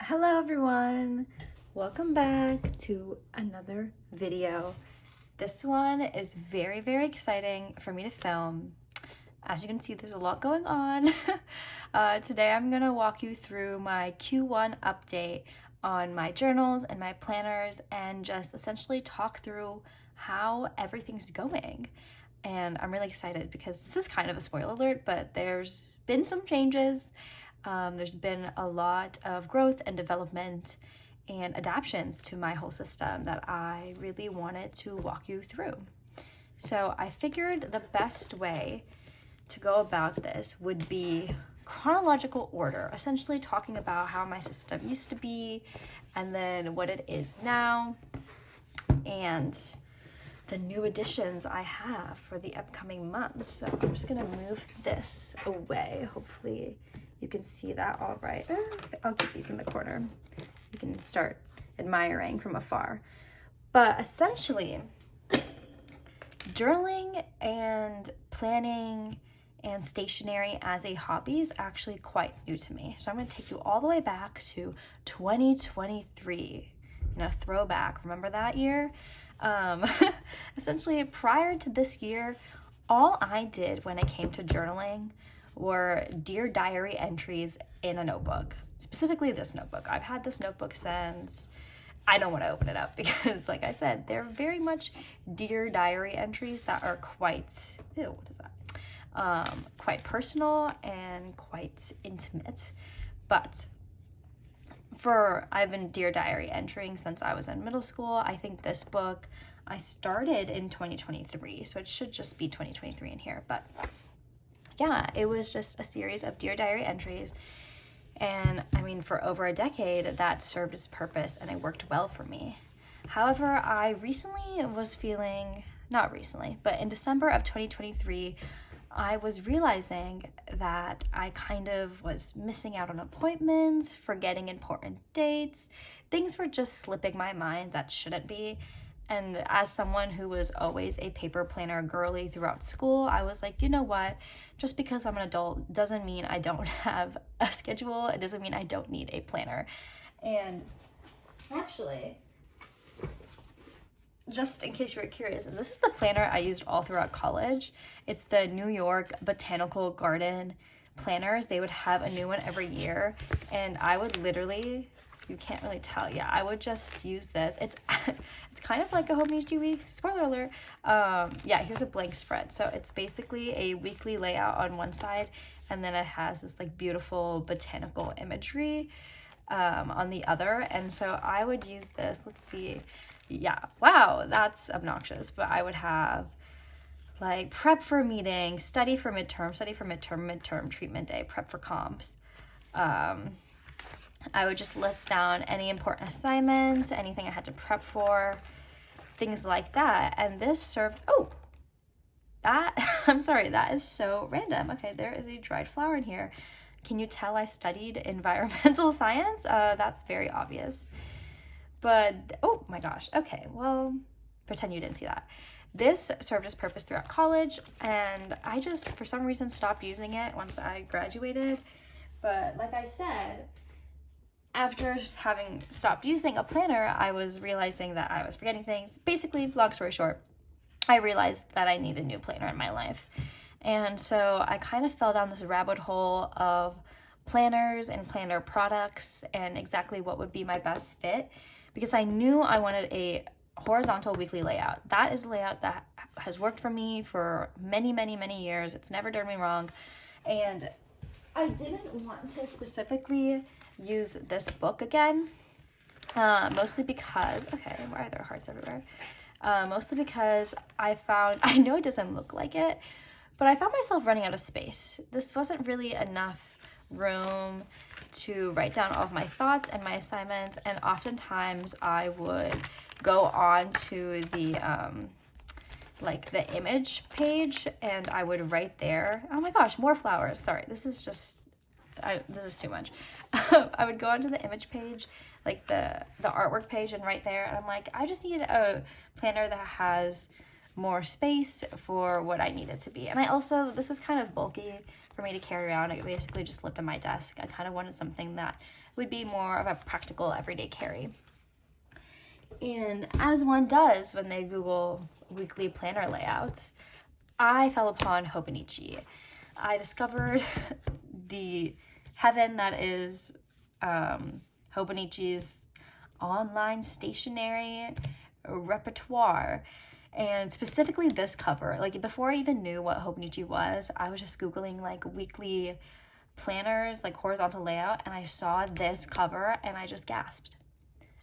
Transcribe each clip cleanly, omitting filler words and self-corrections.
Hello everyone, welcome back to another video. This one is very exciting for me to film. As you can see, there's a lot going on. Today I'm gonna walk you through my Q1 update on my journals and my planners and just essentially talk through how everything's going. And I'm really excited because this is kind of a spoiler alert, but there's been some changes. There's been a lot of growth and development and adaptations to my whole system that I really wanted to walk you through. So I figured the best way to go about this would be chronological order, essentially talking about how my system used to be and then what it is now and the new additions I have for the upcoming month. So I'm just gonna move this away. Hopefully you can see that all right. I'll keep these in the corner. You can start admiring from afar. But essentially, journaling and planning and stationery as a hobby is actually quite new to me. So I'm gonna take you all the way back to 2023. Throwback, remember that year? Essentially, prior to this year, all I did when it came to journaling were Dear Diary entries in a notebook, specifically this notebook. I've had this notebook since, I don't want to open it up because like I said, they're very much Dear Diary entries that are quite, quite personal and quite intimate. But I've been Dear Diary entering since I was in middle school. I think this book I started in 2023, so it should just be 2023 in here. But yeah, it was just a series of Dear Diary entries. And I mean, for over a decade, that served its purpose and it worked well for me. However, I recently was feeling, not recently, but in December of 2023, I was realizing that I kind of was missing out on appointments, forgetting important dates. Things were just slipping my mind that shouldn't be. And as someone who was always a paper planner girly throughout school, I was like, you know what? Just because I'm an adult doesn't mean I don't have a schedule. It doesn't mean I don't need a planner. And actually, just in case you were curious, this is the planner I used all throughout college. It's the New York Botanical Garden planners. They would have a new one every year. And I would literally, you can't really tell. Yeah, I would just use this. It's kind of like a Hobonichi Weeks. Spoiler alert. Yeah, here's a blank spread. So it's basically a weekly layout on one side, and then it has this like beautiful botanical imagery on the other. And so I would use this. Let's see. Yeah, wow, that's obnoxious. But I would have like prep for a meeting, study for midterm, treatment day, prep for comps. I would just list down any important assignments, anything I had to prep for, things like that. And this served, I'm sorry, that is so random. Okay, there is a dried flower in here. Can you tell I studied environmental science? That's very obvious. But, oh my gosh, okay, well, pretend you didn't see that. This served its purpose throughout college, and I just, for some reason, stopped using it once I graduated. But like I said, after having stopped using a planner, I was realizing that I was forgetting things. Basically, long story short, I realized that I need a new planner in my life. And so I kind of fell down this rabbit hole of planners and planner products and exactly what would be my best fit, because I knew I wanted a horizontal weekly layout. That is a layout that has worked for me for many years. It's never done me wrong. And I didn't want to specifically use this book again, mostly because, okay, why are there hearts everywhere? Mostly because I know it doesn't look like it, but I found myself running out of space. This wasn't really enough room to write down all of my thoughts and my assignments, and oftentimes I would go on to the like the image page and I would write there, oh my gosh, more flowers, sorry, this is too much. I would go onto the image page, like the artwork page, and right there, and I'm like, I just need a planner that has more space for what I need it to be. And this was kind of bulky for me to carry around. It basically just lived on my desk. I kind of wanted something that would be more of a practical everyday carry. And as one does when they Google weekly planner layouts, I fell upon Hobonichi. I discovered the heaven that is Hobonichi's online stationery repertoire, and specifically this cover. Like, before I even knew what Hobonichi was, I was just Googling like weekly planners, like horizontal layout, and I saw this cover and I just gasped.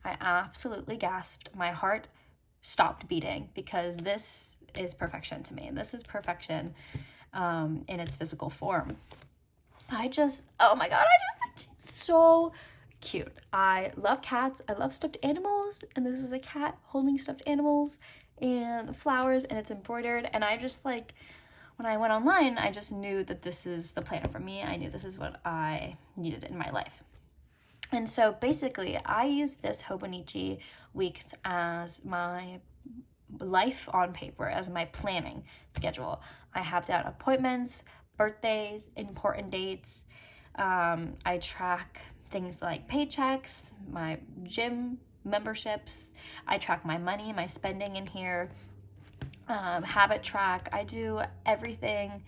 I absolutely gasped. My heart stopped beating, because this is perfection to me. This is perfection in its physical form. Oh my God, I just think she's so cute. I love cats. I love stuffed animals. And this is a cat holding stuffed animals and flowers, and it's embroidered. And I just like, when I went online, I just knew that this is the planner for me. I knew this is what I needed in my life. And so basically, I use this Hobonichi weeks as my life on paper, as my planning schedule. I have down appointments, birthdays, important dates. I track things like paychecks, my gym memberships. I track my money, my spending in here. Habit track. I do everything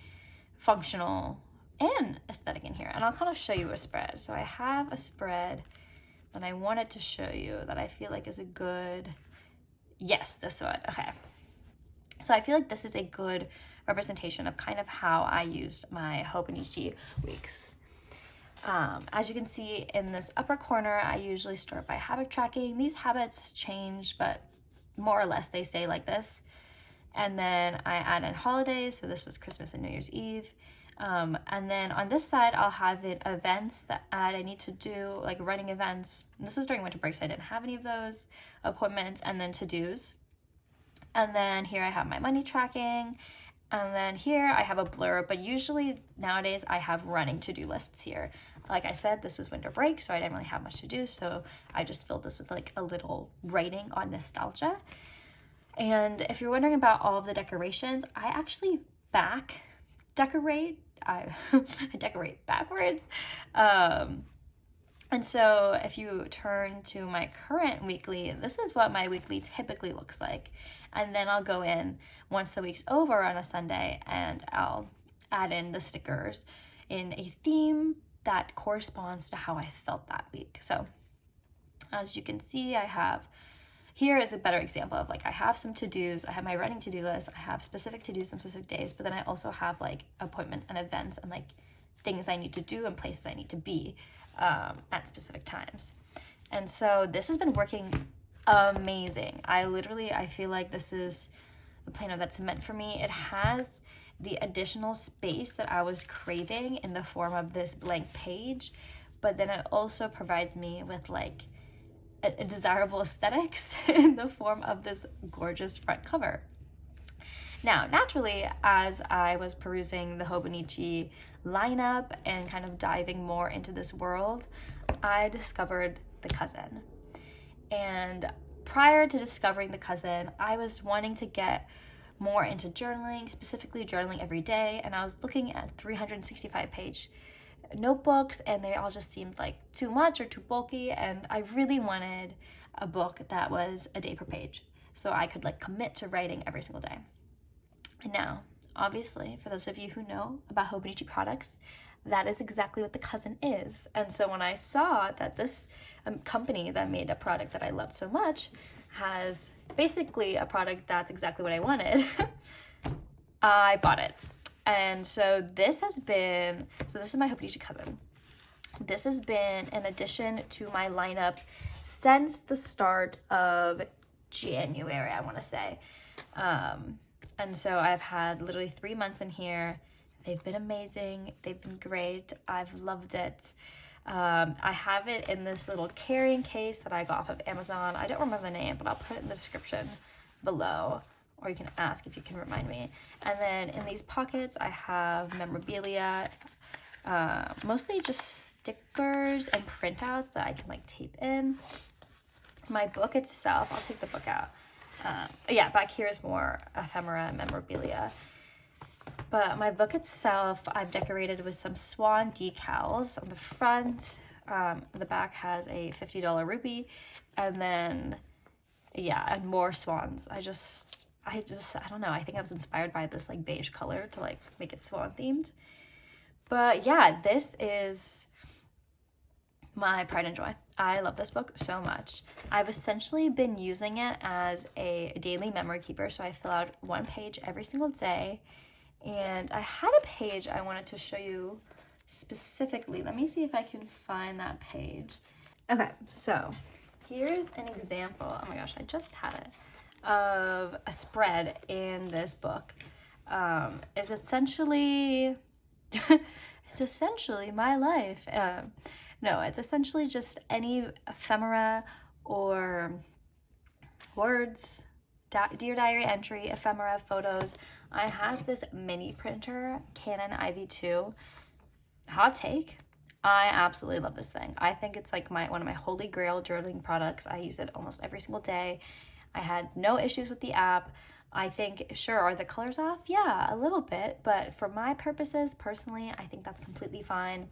functional and aesthetic in here. And I'll kind of show you a spread. So I have a spread that I wanted to show you that I feel like is a good, yes, this one. Okay. So I feel like this is a good representation of kind of how I used my Hobonichi weeks. As you can see in this upper corner, I usually start by habit tracking. These habits change, but more or less they stay like this. And then I add in holidays. So this was Christmas and New Year's Eve. And then on this side, I'll have events that I need to do, like running events. And this was during winter break, so I didn't have any of those appointments, and then to-dos. And then here I have my money tracking. And then here I have a blurb, but usually nowadays I have running to-do lists here. Like I said, this was winter break, so I didn't really have much to do. So I just filled this with like a little writing on nostalgia. And if you're wondering about all of the decorations, I actually decorate. I decorate backwards. And so if you turn to my current weekly, this is what my weekly typically looks like. And then I'll go in once the week's over on a Sunday, and I'll add in the stickers in a theme that corresponds to how I felt that week. So as you can see, here is a better example of like, I have some to-dos, I have my running to-do list, I have specific to-dos on specific days, but then I also have like appointments and events and like things I need to do and places I need to be at specific times. And so this has been working amazing. I feel like this is the planner that's meant for me. It has the additional space that I was craving in the form of this blank page, but then it also provides me with like a desirable aesthetics in the form of this gorgeous front cover. Now, naturally, as I was perusing the Hobonichi lineup and kind of diving more into this world, I discovered the cousin. And prior to discovering the cousin, I was wanting to get more into journaling, specifically journaling every day, and I was looking at 365-page notebooks, and they all just seemed like too much or too bulky, and I really wanted a book that was a day per page, so I could like commit to writing every single day. And now, obviously, for those of you who know about Hobonichi products, that is exactly what the cousin is. And so when I saw that this company that made a product that I loved so much has basically a product that's exactly what I wanted, I bought it. And so this is my Hobonichi cousin. This has been an addition to my lineup since the start of January, I want to say. And so I've had literally 3 months in here. They've been amazing. They've been great. I've loved it. I have it in this little carrying case that I got off of Amazon. I don't remember the name, but I'll put it in the description below, or you can ask if you can remind me. And then in these pockets, I have memorabilia, mostly just stickers and printouts that I can like tape in. My book itself, I'll take the book out. Yeah, back here is more ephemera and memorabilia. But my book itself, I've decorated with some swan decals on the front, The back has a $50 rupee, and then, yeah, and more swans. I don't know. I think I was inspired by this like beige color to like make it swan themed. But yeah, this is my pride and joy. I love this book so much. I've essentially been using it as a daily memory keeper. So I fill out one page every single day. And I had a page I wanted to show you specifically. Let me see if I can find that page. Okay, so here's an example. Oh my gosh, I just had it. Of a spread in this book. Is essentially it's essentially my life. No, it's essentially just any ephemera or words, Dear Diary entry, ephemera, photos. I have this mini printer, Canon IV2. Hot take, I absolutely love this thing. I think it's like one of my holy grail journaling products. I use it almost every single day. I had no issues with the app. I think, sure, are the colors off? Yeah, a little bit, but for my purposes, personally, I think that's completely fine.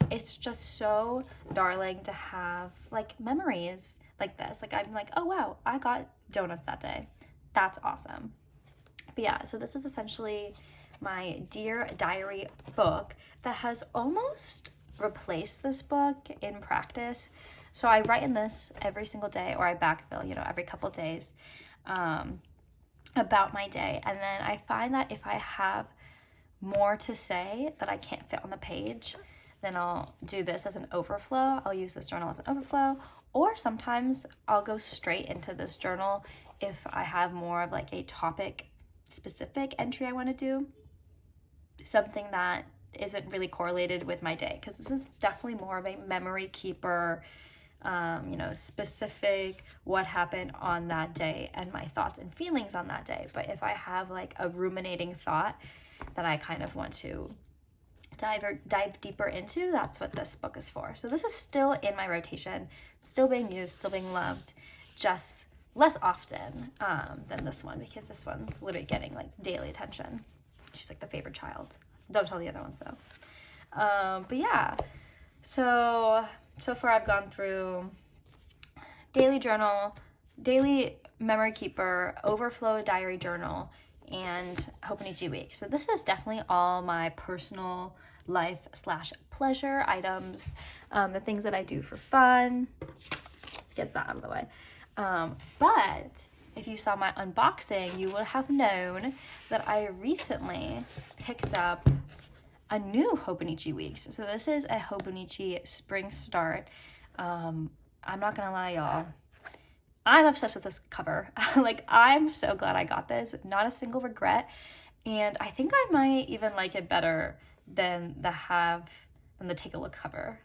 It's just so darling to have like memories like this. Like I'm like, oh wow, I got donuts that day. That's awesome. But yeah, so this is essentially my Dear Diary book that has almost replaced this book in practice. So I write in this every single day, or I backfill, every couple days about my day. And then I find that if I have more to say that I can't fit on the page, then I'll do this as an overflow. I'll use this journal as an overflow, or sometimes I'll go straight into this journal if I have more of like a topic specific entry I want to do, something that isn't really correlated with my day, because this is definitely more of a memory keeper, specific what happened on that day and my thoughts and feelings on that day. But if I have like a ruminating thought that I kind of want to dive deeper into, that's what this book is for. So this is still in my rotation, still being used, still being loved, just less often than this one, because this one's literally getting like daily attention. She's like the favorite child. Don't tell the other ones though. But yeah, so far I've gone through daily journal, daily memory keeper, overflow diary journal, and Hobonichi week. So this is definitely all my personal life / pleasure items, the things that I do for fun. Let's get that out of the way. But if you saw my unboxing, you would have known that I recently picked up a new Hobonichi Weeks. So this is a Hobonichi Spring Start. I'm not gonna lie, y'all. I'm obsessed with this cover. Like, I'm so glad I got this. Not a single regret. And I think I might even like it better than the Take a Look cover.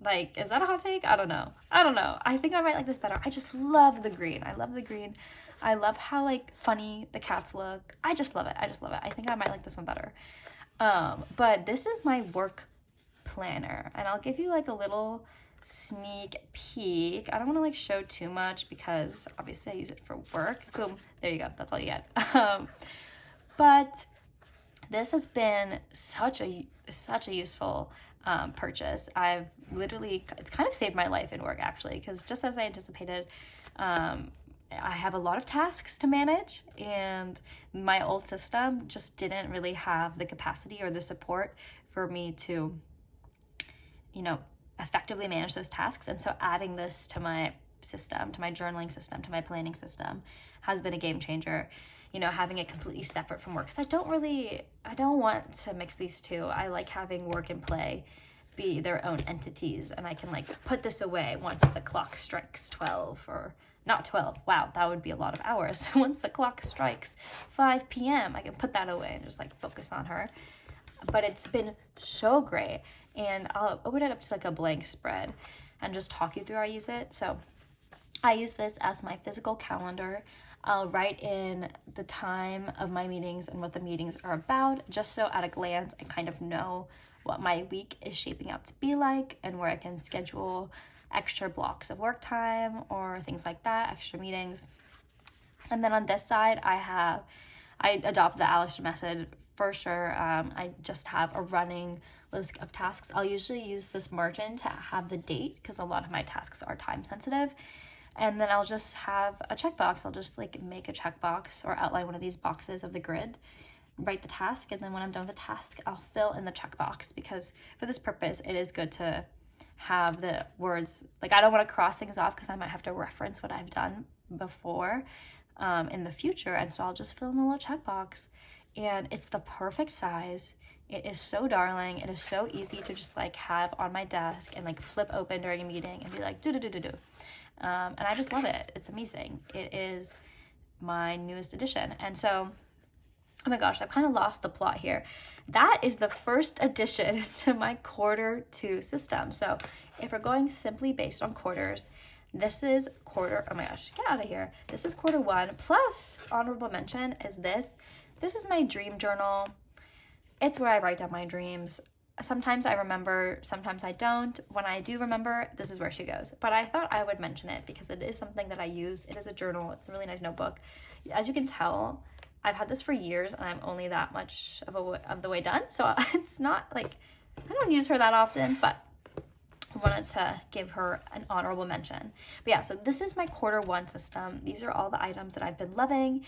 Like, is that a hot take? I don't know. I think I might like this better. I just love the green. I love the green. I love how like funny the cats look. I just love it. I think I might like this one better. But this is my work planner, and I'll give you like a little sneak peek. I don't want to like show too much because obviously I use it for work. Boom, there you go. That's all you get. But this has been such a useful purchase. It's kind of saved my life in work actually, because just as I anticipated, I have a lot of tasks to manage, and my old system just didn't really have the capacity or the support for me to, effectively manage those tasks. And so adding this to my system, to my journaling system, to my planning system has been a game changer. Having it completely separate from work, because I don't want to mix these two. I like having work and play be their own entities, and I can like put this away once the clock strikes 12, or not 12. Wow, that would be a lot of hours. Once the clock strikes 5 p.m., I can put that away and just like focus on her. But it's been so great, and I'll open it up to like a blank spread and just talk you through how I use it. So I use this as my physical calendar. I'll write in the time of my meetings and what the meetings are about, just so at a glance I kind of know what my week is shaping out to be like, and where I can schedule extra blocks of work time or things like that, extra meetings. And then on this side, I adopt the Alistair method for sure. I just have a running list of tasks, I'll usually use this margin to have the date because a lot of my tasks are time sensitive. And then I'll just have a checkbox. I'll just like make a checkbox or outline one of these boxes of the grid, write the task, and then when I'm done with the task, I'll fill in the checkbox, because for this purpose, it is good to have the words, like I don't want to cross things off because I might have to reference what I've done before in the future. And so I'll just fill in the little checkbox, and it's the perfect size. It is so darling. It is so easy to just like have on my desk and like flip open during a meeting and be like, do. And I just love it. It's amazing. It is my newest addition. And so, oh my gosh, I've kind of lost the plot here. That is the first addition to my quarter 2 system. So if we're going simply based on quarters, this is quarter, oh my gosh, get out of here. This is quarter 1 plus honorable mention is this. This is my dream journal. It's where I write down my dreams. Sometimes I remember, sometimes I don't. When I do remember, this is where she goes. But I thought I would mention it because it is something that I use. It is a journal. It's a really nice notebook. As you can tell, I've had this for years and I'm only that much of the way done. So it's not like, I don't use her that often, but I wanted to give her an honorable mention. But yeah, so this is my quarter 1 system. These are all the items that I've been loving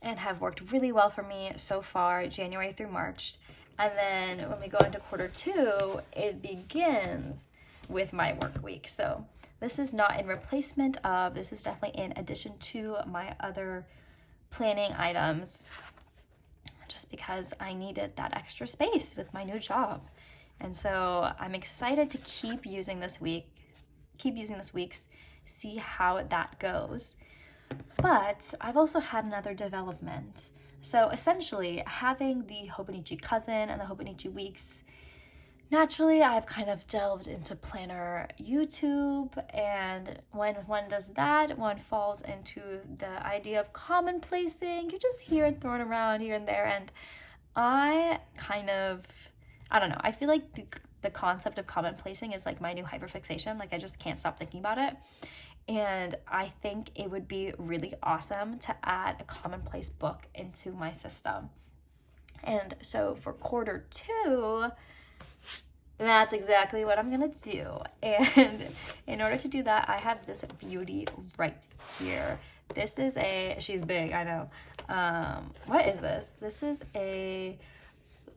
and have worked really well for me so far, January through March. And then when we go into quarter 2, it begins with my work week. So this is not in replacement of, this is definitely in addition to my other planning items, just because I needed that extra space with my new job. And so I'm excited to keep using this week's, see how that goes. But I've also had another development. So essentially, having the Hobonichi cousin and the Hobonichi weeks, naturally I've kind of delved into planner YouTube, and when one does that, one falls into the idea of commonplacing. You just hear it thrown around here and there, and I don't know, I feel like the concept of commonplacing is like my new hyperfixation. Like I just can't stop thinking about it. And I think it would be really awesome to add a commonplace book into my system. And so for quarter 2, that's exactly what I'm gonna do. And in order to do that, I have this beauty right here. This is she's big, I know. What is this? This is a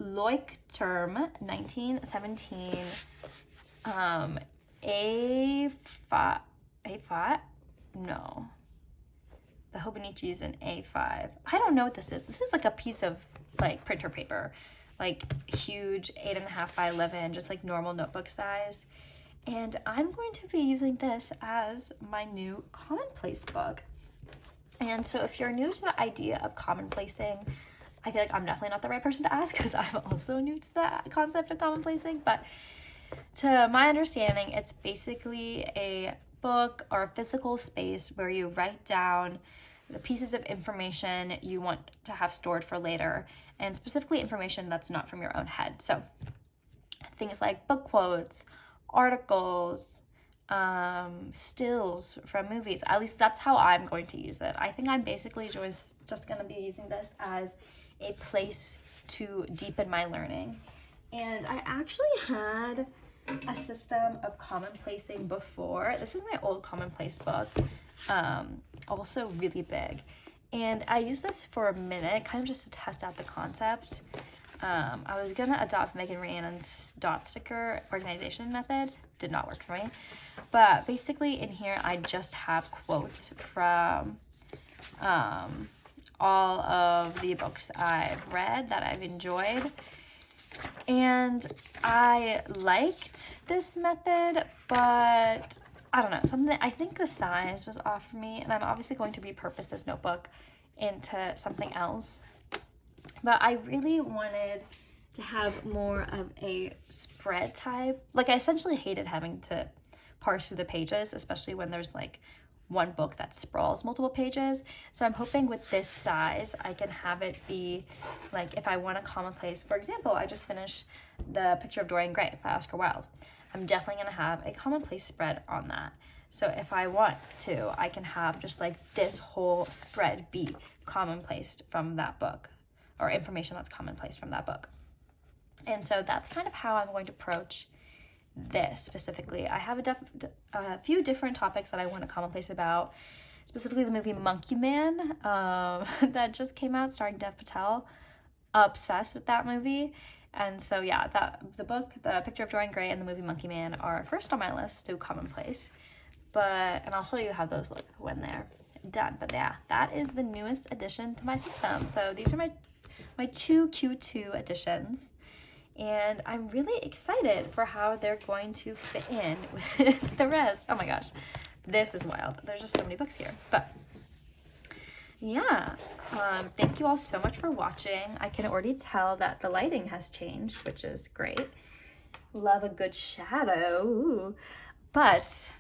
Leuchtturm 1917 A5? No. The Hobonichi is an A5. I don't know what this is. This is like a piece of like printer paper, like huge 8.5 by 11, just like normal notebook size. And I'm going to be using this as my new commonplace book. And so if you're new to the idea of commonplacing, I feel like I'm definitely not the right person to ask because I'm also new to the concept of commonplacing. But to my understanding, it's basically a book or a physical space where you write down the pieces of information you want to have stored for later, and specifically information that's not from your own head. So things like book quotes, articles, stills from movies. At least that's how I'm going to use it. I think I'm basically just going to be using this as a place to deepen my learning. And I actually had a system of commonplacing before. This is my old commonplace book, also really big. And I used this for a minute, kind of just to test out the concept. I was gonna adopt Megan Rhiannon's dot sticker organization method. Did not work for me. But basically in here, I just have quotes from all of the books I've read that I've enjoyed. And I liked this method, but I don't know, I think the size was off for me, and I'm obviously going to repurpose this notebook into something else. But I really wanted to have more of a spread type. Like, I essentially hated having to parse through the pages, especially when there's like one book that sprawls multiple pages. So I'm hoping with this size, I can have it be like, if I want a commonplace, for example, I just finished The Picture of Dorian Gray by Oscar Wilde. I'm definitely gonna have a commonplace spread on that. So if I want to, I can have just like this whole spread be commonplace from that book, or information that's commonplace from that book. And so that's kind of how I'm going to approach this specifically. I have a few different topics that I want to commonplace about, specifically the movie Monkey Man that just came out starring Dev Patel. Obsessed with that movie. And so yeah, the book, The Picture of Dorian Gray, and the movie Monkey Man are first on my list to commonplace. And I'll show you how those look when they're done. But yeah, that is the newest addition to my system. So these are my two Q2 additions. And I'm really excited for how they're going to fit in with the rest. Oh my gosh, this is wild. There's just so many books here. But yeah, thank you all so much for watching. I can already tell that the lighting has changed, which is great. Love a good shadow. Ooh. But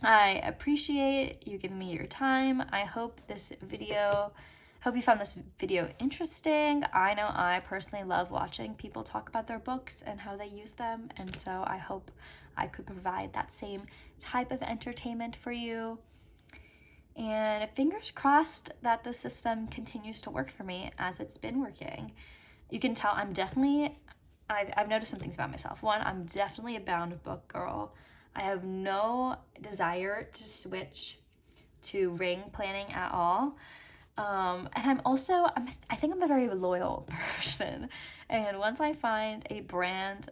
I appreciate you giving me your time. I hope you found this video interesting. I know I personally love watching people talk about their books and how they use them, and so I hope I could provide that same type of entertainment for you. And fingers crossed that the system continues to work for me as it's been working. You can tell I've noticed some things about myself. One, I'm definitely a bound book girl. I have no desire to switch to ring planning at all. And I think I'm a very loyal person. And once I find a brand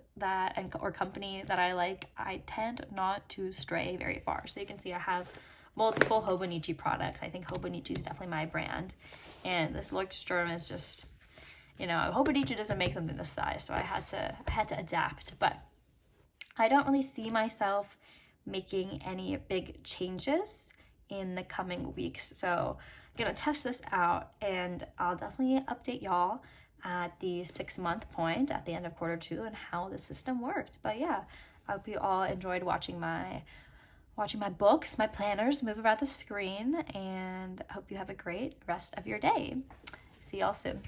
or company that I like, I tend not to stray very far. So you can see I have multiple Hobonichi products. I think Hobonichi is definitely my brand. And this Leuchtturm is just, Hobonichi doesn't make something this size, so I had to adapt. But I don't really see myself making any big changes in the coming weeks. So I'm gonna test this out, and I'll definitely update y'all at the 6-month point at the end of Q2 and how the system worked. But yeah, I hope you all enjoyed watching my books, my planners move around the screen, and I hope you have a great rest of your day. See y'all soon.